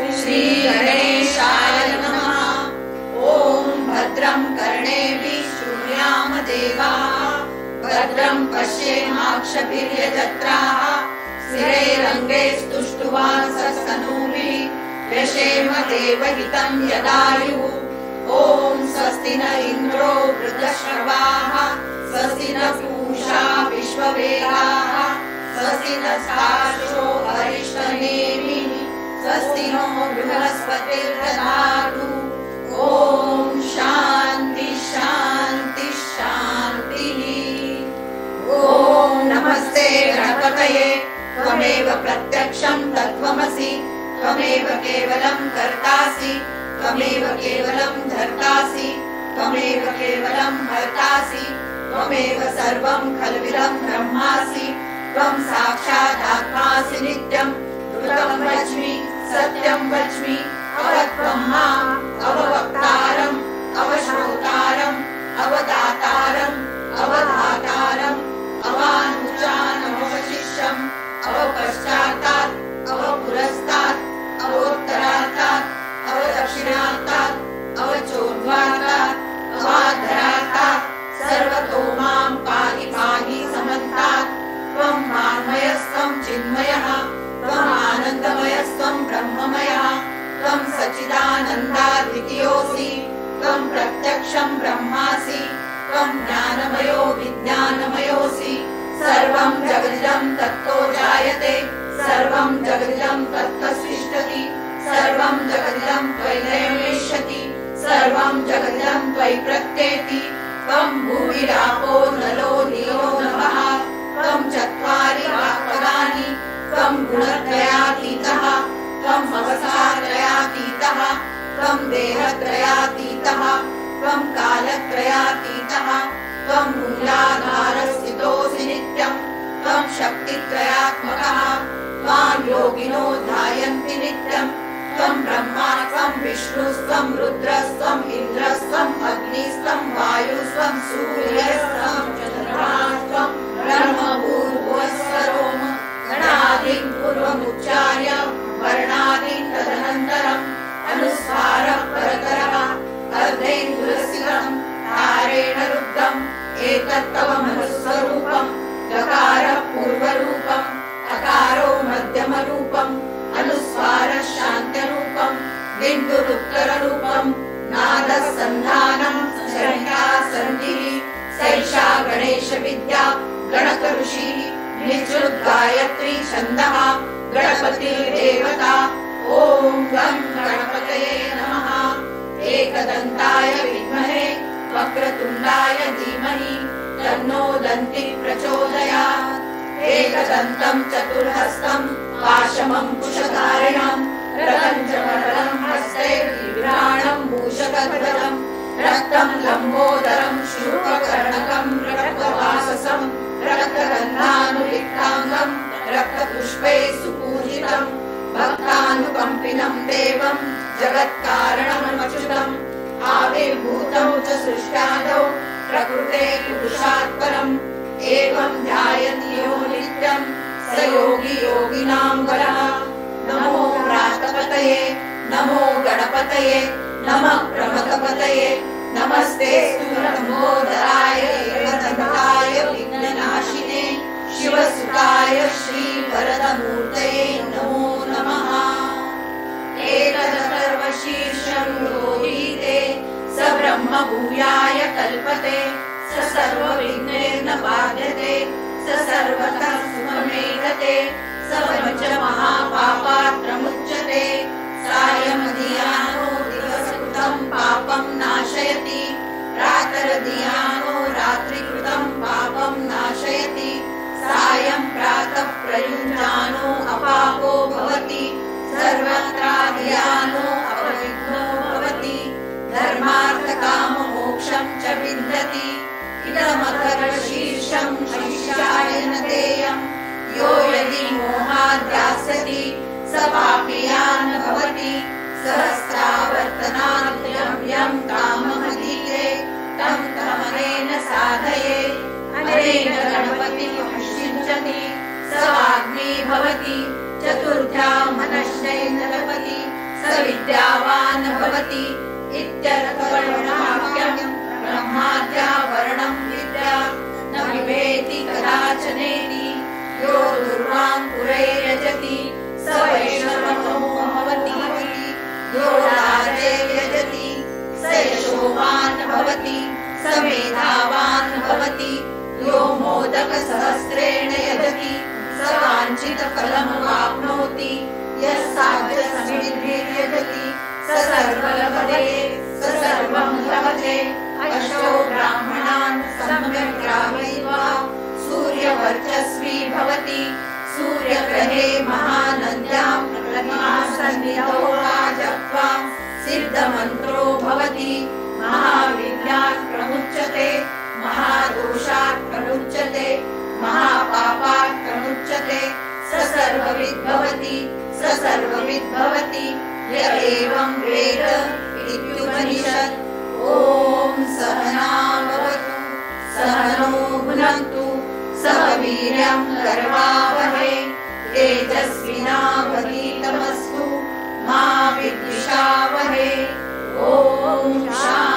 श्री गणेशाय नमः। ॐ भद्रं कर्णेभिः शृणुयाम देवाः, भद्रं पश्येमाक्षभिर्यजत्राः, स्थिरैरङ्गैस्तुष्टुवांसस्तनूभिः व्यशेम देवहितं यदायुः। ॐ स्वस्ति न इन्द्रो वृद्धश्रवाः, स्वस्ति न पूषा विश्ववेदाः, स्वस्ति नस्तार्क्ष्यो अरिष्टनेमिः, स्वस्ति नो बृहस्पतिर्दधातु। ॐ शान्ति शान्ति शान्तिः। ॐ नमस्ते गणपतये, त्वमेव प्रत्यक्षं तत्त्वमसि, त्वमेव केवलं कर्तासि, त्वमेव केवलं धर्तासि, त्वमेव केवलं हर्तासि, त्वमेव सर्वं खल्विदं ब्रह्मासि, त्वं साक्षादात्मासि नित्यं। ऋतं वच्मि सत्यं वच्मि, अवत्वं माम् अववक्तारम् अवश्रोतारम् अवदातारम् अवधातारम् अवानुचानमवशिष्यम् अवपश्चात्तात् अवपुरस्तात् अवोत्तरात्तात् अवदक्षिणात्तात् अवचोर्ध्वात्तात् अवाधरात्तात् सर्वतो मां पाहि पाहि समन्तात्। त्वं वाङ्मयस्त्वं चिन्मयः, त्वम् आनन्दमयस्त्वं ब्रह्ममयः, त्वं सच्चिदानन्दाद्वितीयोऽसि, त्वं प्रत्यक्षं ब्रह्मासि, त्वं ज्ञानमयो विज्ञानमयोऽसि। सर्वं जगदिदं तत्तो जायते, सर्वं जगदिदं तत्तस्तिष्ठति, सर्वं जगदिदं त्वयि लयमेष्यति, सर्वं जगदिदं त्वयि प्रत्येति। त्वं भूमिरापो नलो नियो नभः, त्वं चत्वारि वाक्पदानि, त्वं गुणत्रयातीतः, त्वं अवसात्रयातीतः, त्वं देहत्रयातीतः, त्वं कालत्रयातीतः, त्वं मूलाधारस्थितोऽसि नित्यं, त्वं शक्तित्रयात्मकः, त्वां योगिनो ध्यायन्ति नित्यं। त्वं ब्रह्मा त्वं विष्णुस्त्वं रुद्रस्त्वं इन्द्रस्त्वं अग्निस्त्वं वायुस्त्वं सूर्यस्त्वं चन्द्रमास्त्वं ब्रह्मभूर्भुवस्वरोम। गणादिं पूर्वमुच्चार्य वर्णादिं तदनन्तरम् अनुस्वारः परतरः अर्धेन्दुरसिकं तारेण रुद्धम्। एतत् तव मनुस्वरूपम्। गकारः पूर्वरूपम्, अकारो मध्यमरूपम्, अनुस्वारः शान्त्यरूपम्, बिन्दुरुत्तररूपम्, नादः सन्धानम्, चरिता सन्धिः। सैषा गणेशविद्या गणकऋषिः, निजुद्गायत्री छन्दः, गणपतिर्देवता। ॐ गं गणपतये नमः। एकदन्ताय विद्महे वक्रतुण्डाय धीमहि, तन्नो दन्तिः प्रचोदयात्। एकदन्तं चतुर्हस्तं पाशमङ्कुशधारिणं, रतञ्जवरदं हस्ते विभ्राणं मूषकध्वजं, रक्तं लम्बोदरं शूर्पकर्णकं रक्तवाससं, रक्तगन्धानुलिप्ताङ्गं रक्तपुष्पे सुपूजितं, भक्तानुकम्पिनं देवं जगत्कारणमच्युतम्। आविर्भूतं च सृष्टादौ प्रकृते पुरुषात् परम्, एवं ध्यायति यो नित्यं स योगी योगिनां वरः। नमो व्रातपतये, नमो गणपतये, नमः प्रमथपतये, नमस्ते लम्बोदराय एकदन्ताय विघ्ननाशिने, शिवसुताय श्रीवरदमूर्तये नमो नमः। एतदथर्वशीर्षं योगीते, स ब्रह्म भूयाय कल्पते, स सर्वविघ्नैर्न बाध्यते, स सर्वतः सुखमेधते, स पञ्चमहापापात्रमुच्यते। सायमधियानो दिवसकृतं पापं नाशयति, प्रातरधियानो रात्रिकृतं पापं नाशयति। सायं प्रातः प्रयुञ्जानो अपापो भवति, सर्वत्राधियानो अपविघ्नो भवति। धर्मार्थकाममोक्षं च विन्दति, इदमथर्वशीर्षं शिष्याय न देयं। यो यदि मोहाद्यास्यति स पापीयान् भवति, सहस्रावर्तनाद्यं काममधीते, तं तमनेन साधये। अनेन गणपतिं सिञ्चति, स वाग्मी भवति, चतुर्थ्यां मनश्चैर्नलपति, स भवति इत्यर्थवर्णवाक्यं ब्रह्माद्या वर्णं विद्या न विवेति कदाचनेति यो दुर्वाङ्कुरैर्यजति स वैष्णवो भवति यो राजे यजति स यशोवान् भवति स मेधावान् भवति यो मोदकसहस्रेण यजति स वाञ्छितफलमवाप्नोति यः साध्यसमिद्भिर्यजति स सर्वलभते स सर्वं लभते अष्टौ ब्राह्मणान् सम्यक् ग्राहयित्वा सूर्यवर्चस्वी भवति सूर्यग्रहे महानद्यां प्रतिमासन्निधौ जप्त्वा सिद्धमन्त्रो भवति महाविद्यात् प्रमुच्यते महादोषात् प्रमुच्यते महापापात् प्रमुच्यते स सर्वविद् भवति स सर्वविद् भवति य एवं वेद इत्युपनिषत्। ॐ सहना भवतु सहनो भुनक्तु सह वीर्यं करवावहै तेजस्विनावधीतमस्तु मा विद्विषावहै। ॐ शान्ति।